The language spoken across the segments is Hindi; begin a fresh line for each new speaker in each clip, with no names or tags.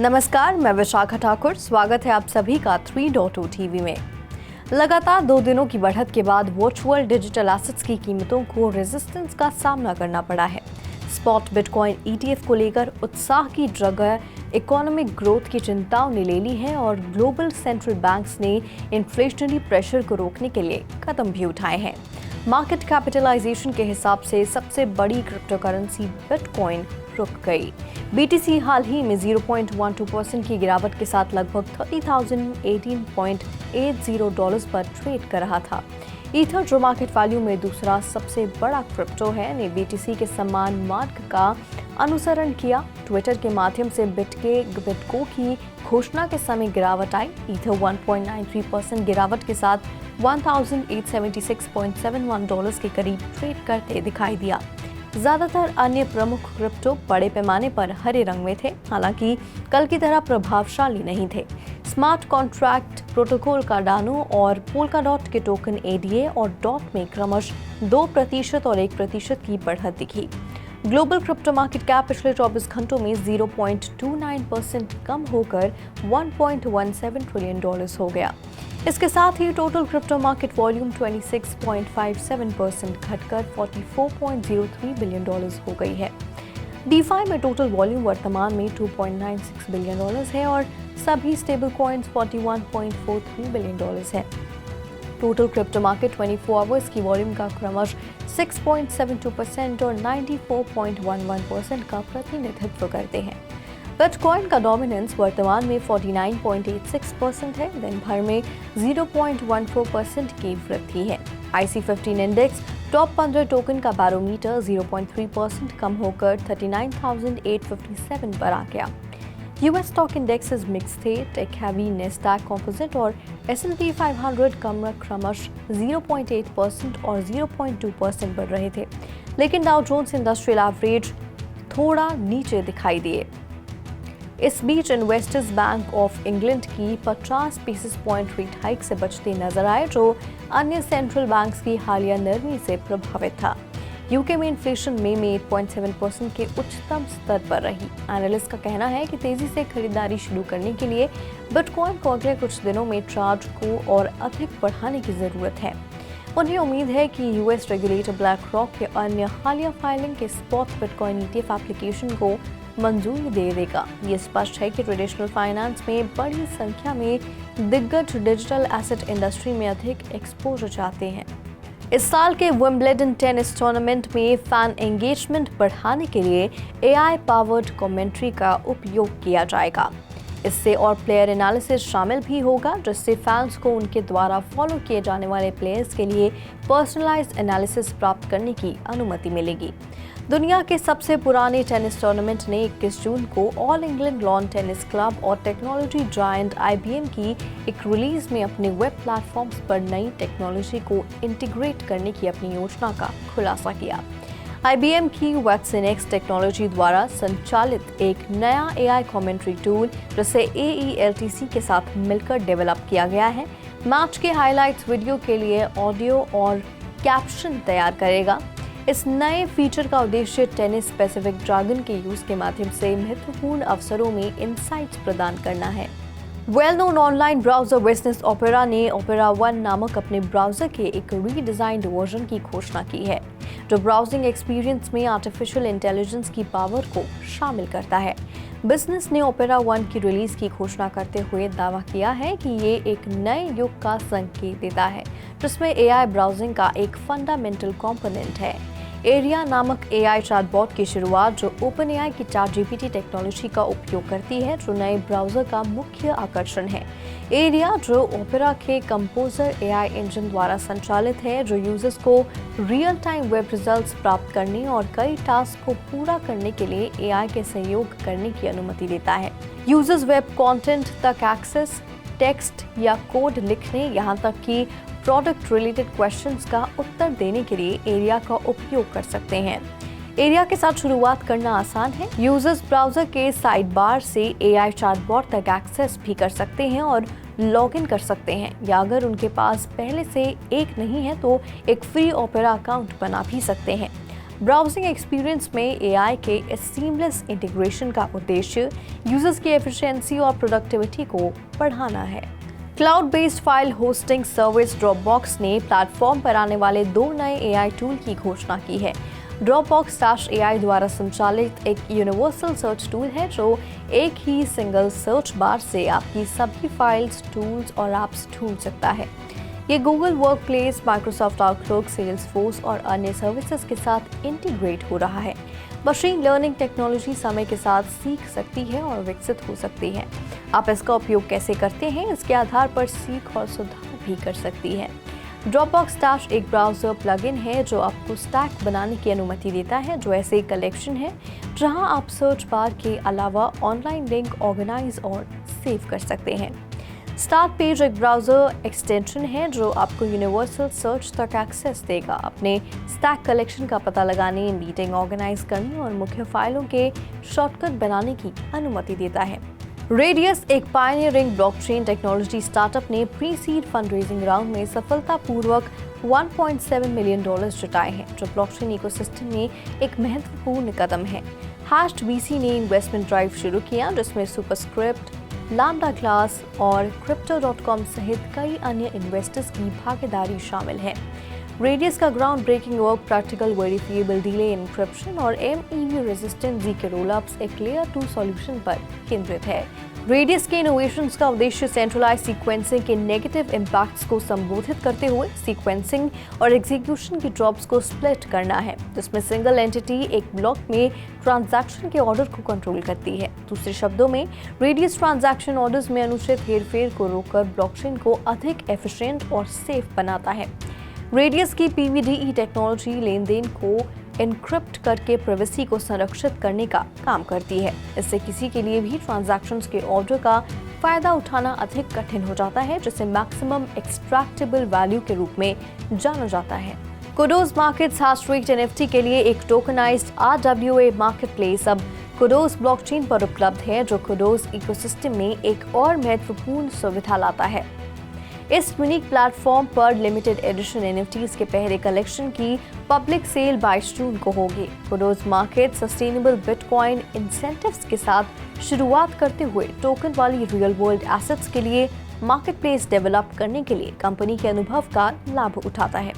नमस्कार, मैं विशाखा ठाकुर। स्वागत है आप सभी का 3.0 टीवी में। लगातार 2 दिनों की बढ़त के बाद वर्चुअल डिजिटल एसेट्स की कीमतों को रेजिस्टेंस का सामना करना पड़ा है। स्पॉट बिटकॉइन ETF को लेकर उत्साह की जगह इकोनॉमिक ग्रोथ की चिंताओं ने ले ली है और ग्लोबल सेंट्रल बैंक्स ने इन्फ्लेशनरी प्रेशर को रोकने के लिए कदम भी उठाए हैं। मार्केट कैपिटलाइजेशन के हिसाब से सबसे बड़ी क्रिप्टो करेंसी बिटकॉइन रुक गई। BTC हाल ही में 0.12% की गिरावट के साथ लगभग $30,018.80 पर ट्रेड कर रहा था। ईथर, जो मार्केट वैल्यू में दूसरा सबसे बड़ा क्रिप्टो है, ने BTC के समान मार्ग का अनुसरण किया। ट्विटर के माध्यम से बिटको की घोषणा के समय गिरावट आई। ईथर 1.93% गिरावट के साथ $1,876.71 के करीब ट्रेड करते दिखाई दिया। ज्यादातर अन्य प्रमुख क्रिप्टो बड़े पैमाने पर हरे रंग में थे, हालांकि कल की तरह प्रभावशाली नहीं थे। स्मार्ट कॉन्ट्रैक्ट प्रोटोकॉल कार्डानो और पोल्काडॉट के टोकन ADA और डॉट में क्रमशः 2% और 1% की बढ़त दिखी। ग्लोबल क्रिप्टो मार्केट कैप पिछले 24 घंटों में 0.29% कम होकर $1.17 ट्रिलियन हो गया। इसके साथ ही टोटल क्रिप्टो मार्केट वॉल्यूम 26.57% घटकर $44.03 बिलियन हो गई है। DeFi में टोटल वॉल्यूम वर्तमान में $2.96 बिलियन है और सभी स्टेबल कॉइन्स $41.43 बिलियन है। टोटल क्रिप्टो मार्केट 24 आवर्स की वॉल्यूम का क्रमशः 6.72% और 94.11% का प्रतिनिधित्व करते हैं। बिटकॉइन का डोमिनेंस वर्तमान में 49.86% है। दिन भर में 0.14% की वृद्धि है। IC15 इंडेक्स टॉप 15 टोकन का बैरोमीटर 0.3% कम होकर 39,857 पर आ गया। US स्टॉक इंडेक्सेस मिक्स थे। टेक हैवी नैस्डैक कंपोजिट और S&P 500 क्रमशः 0.8% और 0.2% बढ़ रहे थे, लेकिन डाउ जोन्स इंडस्ट्रियल एवरेज थोड़ा नीचे दिखाई दिए। इस बीच इन्वेस्टर्स बैंक ऑफ इंग्लैंड की 50 बेसिस पॉइंट रेट हाइक से बचते नजर आए, जो अन्य सेंट्रल बैंक्स की हालिया नरमी से प्रभावित था। यूके में इन्फ्लेशन मई में 8.7% के उच्चतम स्तर पर रही। एनालिस्ट का कहना है कि तेजी से खरीदारी शुरू करने के लिए बिटकॉइन को अगले कुछ दिनों में चार्ज को और अधिक बढ़ाने की जरूरत है। उन्हें उम्मीद है कि US रेगुलेटर ब्लैक रॉक के अन्य हालिया फाइलिंग के स्पॉट बिटकॉइन ETF एप्लीकेशन को मंजूरी दे देगा। ये स्पष्ट है कि ट्रेडिशनल फाइनेंस में बड़ी संख्या में दिग्गज डिजिटल एसेट इंडस्ट्री में अधिक एक्सपोजर चाहते हैं। इस साल के विंबलडन टेनिस टूर्नामेंट में फैन एंगेजमेंट बढ़ाने के लिए AI पावर्ड कमेंट्री का उपयोग किया जाएगा। इससे और प्लेयर एनालिसिस शामिल भी होगा, जिससे फैंस को उनके द्वारा फॉलो किए जाने वाले प्लेयर्स के लिए पर्सनलाइज्ड एनालिसिस प्राप्त करने की अनुमति मिलेगी। दुनिया के सबसे पुराने टेनिस टूर्नामेंट ने 21 जून को all England lawn tennis club और टेक्नोलॉजी जायंट IBM की एक रिलीज में अपने वेब प्लेटफॉर्म्स पर नई टेक्नोलॉजी को इंटीग्रेट करने की अपनी योजना का खुलासा किया। IBM की WatsonX टेक्नोलॉजी द्वारा संचालित एक नया AI कमेंट्री टूल, जिसे AELTC के साथ मिलकर डेवलप किया गया है, मैच के हाइलाइट्स वीडियो के लिए ऑडियो और कैप्शन तैयार करेगा। इस नए फीचर का उद्देश्य टेनिस स्पेसिफिक ड्रैगन के यूज के माध्यम से महत्वपूर्ण अवसरों में इनसाइट्स प्रदान करना है। Well known online browser business opera ने ओपेरा 1 नामक अपने ब्राउजर के एक रीडिजाइन्ड वर्जन की घोषणा की है, जो ब्राउजिंग एक्सपीरियंस में आर्टिफिशियल इंटेलिजेंस की पावर को शामिल करता है। बिजनेस ने ओपेरा 1 की रिलीज की घोषणा करते हुए दावा किया है कि ये एक नए युग का संकेत देता है, जिसमें AI ब्राउजिंग का एक फंडामेंटल कंपोनेंट है। एरिया नामक AI चैटबॉट की शुरुआत, जो OpenAI की ChatGPT टेक्नोलॉजी का उपयोग करती है, जो नए ब्राउजर का मुख्य आकर्षण है। एरिया, जो ओपेरा के कंपोजर AI इंजन द्वारा संचालित है, जो यूजर्स को रियल टाइम वेब रिजल्ट्स प्राप्त करने और कई टास्क को पूरा करने के लिए AI के सहयोग करने की अनुमति देता है। यूजर्स वेब कंटेंट तक एक्सेस, टेक्स्ट या कोड लिखने, यहाँ तक कि प्रोडक्ट रिलेटेड क्वेश्चंस का उत्तर देने के लिए एरिया का उपयोग कर सकते हैं। एरिया के साथ शुरुआत करना आसान है। यूजर्स ब्राउजर के साइड बार से AI चैटबॉट तक एक्सेस भी कर सकते हैं और लॉगिन कर सकते हैं, या अगर उनके पास पहले से एक नहीं है तो एक फ्री ओपेरा अकाउंट बना भी सकते हैं। ब्राउजिंग एक्सपीरियंस में एआई के इस सीमलेस इंटीग्रेशन का उद्देश्य यूजर्स की एफिशिएंसी और प्रोडक्टिविटी को बढ़ाना है। Cloud based file hosting service Dropbox ने प्लेटफॉर्म पर आने वाले 2 नए एआई टूल की घोषणा की है। Dropbox-AI द्वारा संचालित एक यूनिवर्सल सर्च टूल है जो एक ही सिंगल सर्च बार से आपकी सभी फाइल्स, टूल्स और ऐप्स ढूंढ सकता है। ये Google workplace, Microsoft outlook, Salesforce और अन्य सर्विसेज के साथ इंटीग्रेट हो रहा है। मशीन लर्निंग टेक्नोलॉजी समय के साथ सीख सकती है और विकसित हो सकती है। आप इसका उपयोग कैसे करते हैं, इसके आधार पर सीख और सुधार भी कर सकती है। Dropbox- एक ब्राउज़र प्लगइन है जो आपको स्टैक बनाने की अनुमति देता है, जो ऐसे एक कलेक्शन है जहां आप सर्च बार के अलावा ऑनलाइन लिंक ऑर्गेनाइज और सेव कर सकते हैं। स्टार्ट पेज एक ब्राउज़र एक्सटेंशन है जो आपको यूनिवर्सल सर्च तक एक्सेस देगा, अपने स्टैक कलेक्शन का पता लगाने, मीटिंग ऑर्गेनाइज करने और मुख्य फाइलों के शॉर्टकट बनाने की अनुमति देता है। रेडियस एक पायनियरिंग ब्लॉकचेन टेक्नोलॉजी स्टार्टअप ने प्री-सीड फंडरेजिंग राउंड में सफलतापूर्वक $1.7 मिलियन जुटाए हैं, जो ब्लॉकचेन इकोसिस्टम में एक महत्वपूर्ण कदम है। हैश्ड वीसी ने इन्वेस्टमेंट ड्राइव शुरू किया जिसमें सुपरस्क्रिप्ट, लैम्डा क्लास और Crypto.com सहित कई अन्य इन्वेस्टर्स की भागीदारी शामिल है। रेडियस का ground breaking work practical verifiable delay encryption और MEV resistant Z K rollups एक लेयर 2 सॉल्यूशन पर केंद्रित है। रेडियस के इनोवेशंस का उद्देश्य सेंट्रलाइज सीक्वेंसिंग के नेगेटिव इम्पैक्ट्स को संबोधित करते हुए सीक्वेंसिंग और एग्जीक्यूशन की जॉब्स को स्प्लिट करना है, जिसमें सिंगल एंटिटी एक ब्लॉक में ट्रांजैक्शन के ऑर्डर को कंट्रोल करती है। दूसरे शब्दों में, रेडियस ट्रांजैक्शन ऑर्डर्स में अनुचित हेरफेर को रोककर ब्लॉकचेन को अधिक एफिशिएंट और सेफ बनाता है। रेडियस की PVDE टेक्नोलॉजी लेनदेन को एनक्रिप्ट करके प्राइवेसी को संरक्षित करने का काम करती है। इससे किसी के लिए भी ट्रांजैक्शंस के ऑर्डर का फायदा उठाना अधिक कठिन हो जाता है, जिसे मैक्सिमम एक्सट्रैक्टेबल वैल्यू के रूप में जाना जाता है। कुडोज मार्केट्स हैशरेट NFT के लिए एक टोकनाइज्ड RWA मार्केटप्लेस अब कुडोज ब्लॉकचेन पर उपलब्ध है, जो कुडोज इकोसिस्टम में एक और महत्वपूर्ण सुविधा लाता है। इस यूनिक प्लेटफॉर्म पर लिमिटेड एडिशन NFTs के पहले कलेक्शन की पब्लिक सेल 22 जून को होगी। Kudos market sustainable bitcoin incentives के साथ शुरुआत करते हुए टोकन वाली रियल वर्ल्ड एसेट्स के लिए मार्केटप्लेस डेवलप करने के लिए कंपनी के अनुभव का लाभ उठाता है।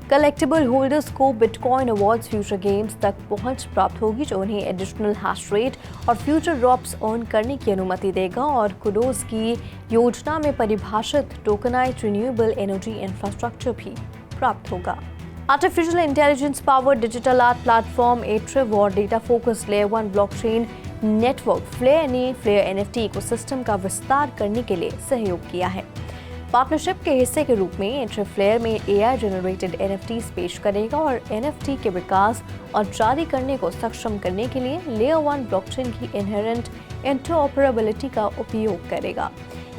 कलेक्टिबल होल्डर्स को बिटकॉइन अवार्ड्स फ्यूचर गेम्स तक पहुंच प्राप्त होगी, जो उन्हें एडिशनल हैश रेट और फ्यूचर ड्रॉप्स अर्न करने की अनुमति देगा और कुडोज की योजना में परिभाषित टोकनाइज्ड रिन्यूएबल एनर्जी इंफ्रास्ट्रक्चर भी प्राप्त होगा। Artificial intelligence powered digital art platform एट्रिव और data focused layer 1 blockchain network Flare ने फ्लेयर NFT इकोसिस्टम का विस्तार करने के लिए सहयोग किया है। पार्टनरशिप के हिस्से के रूप में एट्रिव फ्लेयर में AI जनरेटेड NFTs पेश करेगा और NFT के विकास और जारी करने को सक्षम करने के लिए लेयर 1 ब्लॉकचेन की इनहेरेंट इंटरऑपरेबिलिटी का उपयोग करेगा।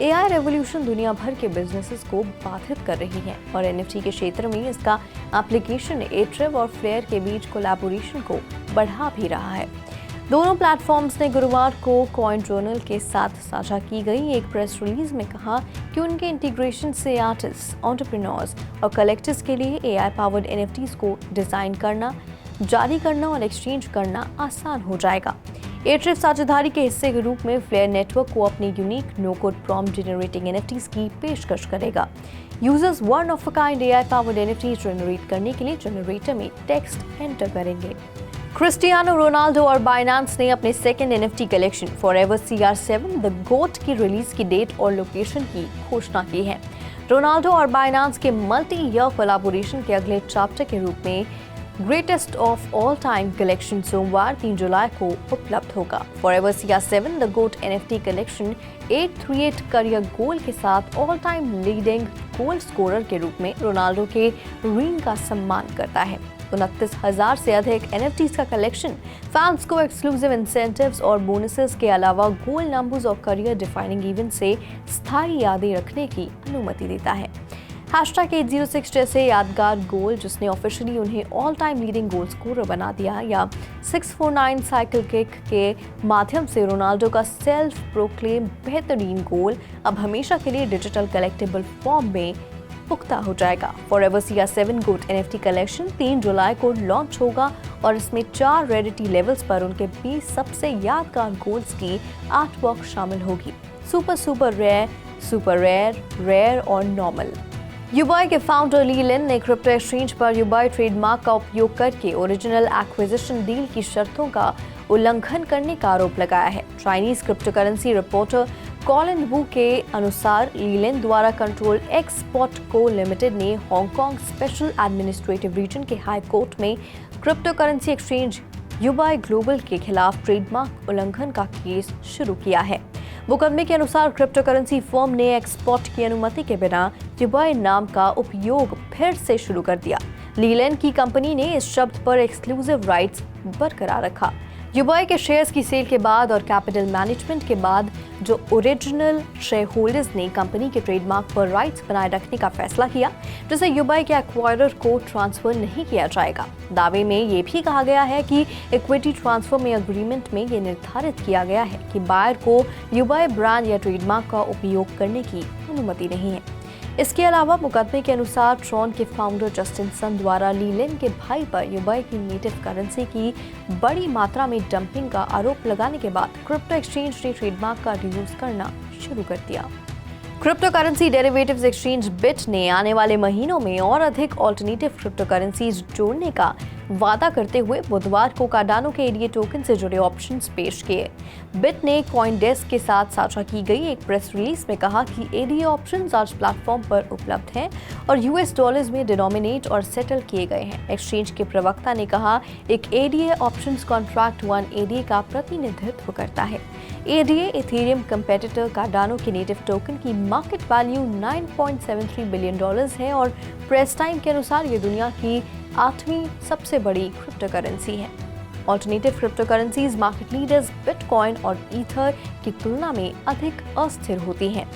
AI रेवोल्यूशन दुनिया भर के बिजनेसेस को बाधित कर रही है और NFT के क्षेत्र में इसका एप्लीकेशन एट्रिव और फ्लेयर के बीच कोलैबोरेशन को बढ़ा भी रहा है। दोनों प्लेटफॉर्म्स ने गुरुवार को कॉइन जर्नल के साथ साझा की गई एक प्रेस रिलीज में कहा कि उनके इंटीग्रेशन से आर्टिस्ट, एंटरप्रेन्योर्स और कलेक्टर्स के लिए AI पावर्ड NFTs को डिजाइन करना, जारी करना और एक्सचेंज करना आसान हो जाएगा। एट्रिव साझेदारी के हिस्से के रूप में फ्लेयर नेटवर्क को अपनी unique no code prompt generating NFTs की पेशकश करेगा। Users one of a kind AI powered NFTs generate करने के लिए जनरेटर में टेक्स्ट एंटर करेंगे। क्रिस्टियानो रोनाल्डो और बाइनेंस ने अपने second NFT collection forever CR7 the GOAT की रिलीज की डेट और लोकेशन की घोषणा की है। रोनाल्डो और बाइनेंस के मल्टी ईयर कोलैबोरेशन के अगले चैप्टर के रूप में greatest of all time collection सोमवार 3 जुलाई को उपलब्ध होगा। Forever CR7 the GOAT NFT collection 838 career goal के साथ all time leading goal scorer के रूप में रोनाल्डो के रिंग का सम्मान करता है। 29,000 से अधिक NFTs का कलेक्शन फैंस को एक्सक्लूसिव इंसेंटिव्स और बोनसेस के अलावा गोल नंबर्स और करियर डिफाइनिंग इवेंट से स्थायी यादें रखने की अनुमति देता है। #806 जैसे यादगार गोल जिसने ऑफिशियली उन्हें all time leading goal scorer बना दिया, या 649 साइकिल किक के माध्यम से रोनाल्डो का सेल्फ प्रोक्लेम बेहतरीन गोल अब हमेशा के लिए डिजिटल कलेक्टिबल फॉर्म में पुख्ता हो जाएगा। फॉरएवर सिया7 गोट NFT कलेक्शन 3 जुलाई को लॉन्च होगा और इसमें 4 रेयरिटी लेवल्स पर उनके 20 सबसे यादगार गोल्ड्स की आर्टवर्क शामिल होगी। सुपर रेयर, रेयर और नॉर्मल। यूबाई के फाउंडर ली लिन ने क्रिप्टो एक्सचेंज पर यूबाई ट्रेडमार्क का उपयोग करके ओरिजिनल एक्विजिशन डील की शर्तों का उल्लंघन करने का आरोप लगाया है। Chinese crypto currency reporter Colin Wu के अनुसार ली लिन द्वारा कंट्रोल एक्सपोर्ट को लिमिटेड ने हांगकांग स्पेशल एडमिनिस्ट्रेटिव रीजन के हाई कोर्ट में crypto currency exchange Yubai global के खिलाफ ट्रेडमार्क उल्लंघन का केस शुरू किया है। मुकदमे के अनुसार क्रिप्टो करेंसी फर्म ने एक्सपोर्ट की अनुमति के बिना यूबाई नाम का उपयोग फिर से शुरू कर दिया। ली लिन की कंपनी ने इस शब्द पर एक्सक्लूसिव राइट्स बरकरार रखा। यूबाई के शेयर्स की सेल के बाद और कैपिटल मैनेजमेंट के बाद जो ओरिजिनल शेयर होल्डर्स ने कंपनी के ट्रेडमार्क पर राइट्स बनाए रखने का फैसला किया, जिसे यूबाई के एक्वायरर को ट्रांसफर नहीं किया जाएगा। दावे में ये भी कहा गया है कि इक्विटी ट्रांसफर में एग्रीमेंट में ये निर्धारित किया गया है कि बायर को यूबाई ब्रांड या ट्रेडमार्क का उपयोग करने की अनुमति नहीं है। इसके अलावा मुकदमे के अनुसार ट्रॉन के फाउंडर जस्टिन सन द्वारा ली लिन के भाई पर यूबाई की नेटिव करेंसी की बड़ी मात्रा में डंपिंग का आरोप लगाने के बाद क्रिप्टो एक्सचेंज ने ट्रेडमार्क का यूज करना शुरू कर दिया। Crypto currency derivatives exchange bit ने आने वाले महीनों में और अधिक ऑल्टरनेटिव क्रिप्टो करेंसीज जोड़ने का वादा करते हुए बुधवार को कार्डानो के एडीए टोकन से जुड़े ऑप्शंस पेश किए। बिट ने कॉइनडेस्क के साथ साझा की गई एक प्रेस रिलीज में कहा कि एडीए ऑप्शंस आज प्लेटफॉर्म पर उपलब्ध हैं और यूएस डॉलर्स में डिनोमिनेट और सेटल किए गए हैं। एक्सचेंज के प्रवक्ता ने कहा, एक एडीए ऑप्शंस कॉन्ट्रैक्ट 1 एडीए का प्रतिनिधित्व करता है। एडीए इथेरियम कंपेटिटर कार्डानो के नेटिव टोकन की मार्केट वैल्यू $9.73 बिलियन है और प्रेस टाइम के अनुसार ये दुनिया की 8वीं सबसे बड़ी क्रिप्टो करेंसी है। Alternative crypto currencies market leaders bitcoin और ईथर की तुलना में अधिक अस्थिर होती हैं।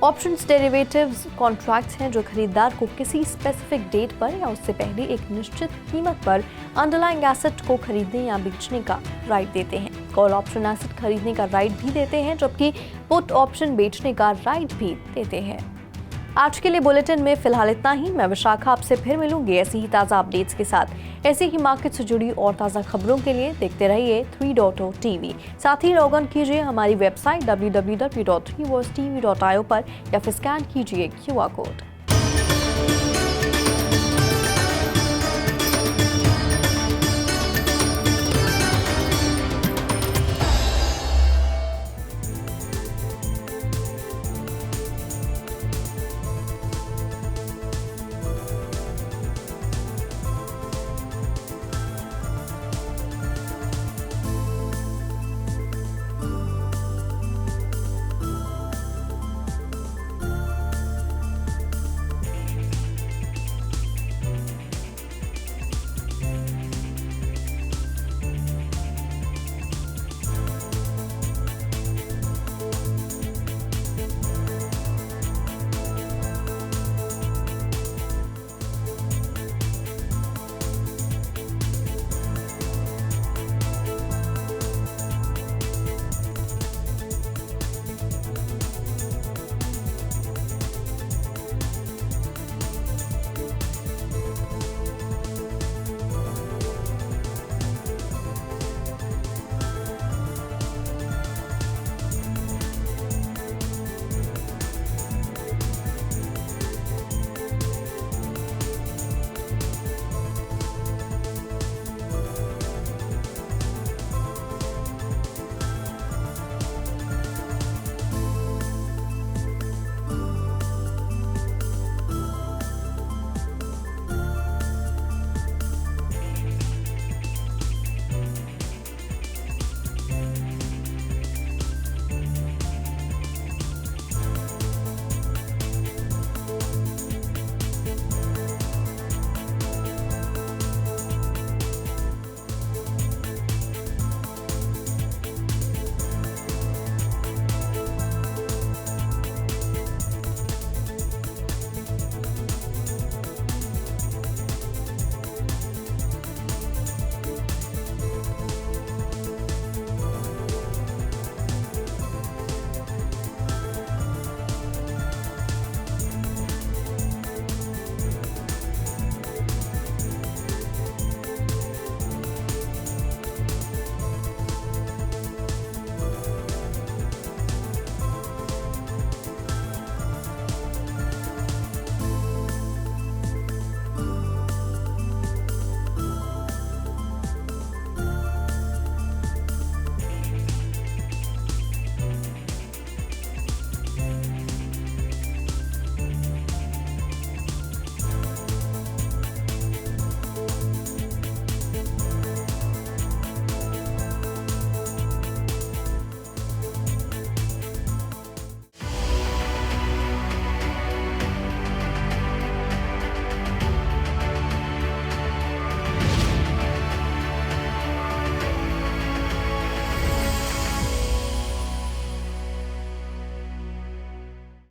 ऑप्शंस डेरिवेटिव्स कॉन्ट्रैक्ट्स हैं जो खरीदार को किसी स्पेसिफिक डेट पर या उससे पहले एक निश्चित कीमत पर अंडरलाइंग एसेट को खरीदने या बेचने का राइट देते हैं। कॉल ऑप्शन एसेट खरीदने का राइट भी देते हैं, जबकि पुट ऑप्शन बेचने का राइट भी देते हैं। आज के लिए बुलेटिन में फिलहाल इतना ही। मैं विशाखा आपसे फिर मिलूंगी ऐसी ही ताज़ा अपडेट्स के साथ। ऐसी ही मार्केट से जुड़ी और ताज़ा खबरों के लिए देखते रहिए 3.0 टीवी। साथ ही लॉग इन कीजिए हमारी वेबसाइट www.3voicetv.io पर या फिर स्कैन कीजिए QR कोड।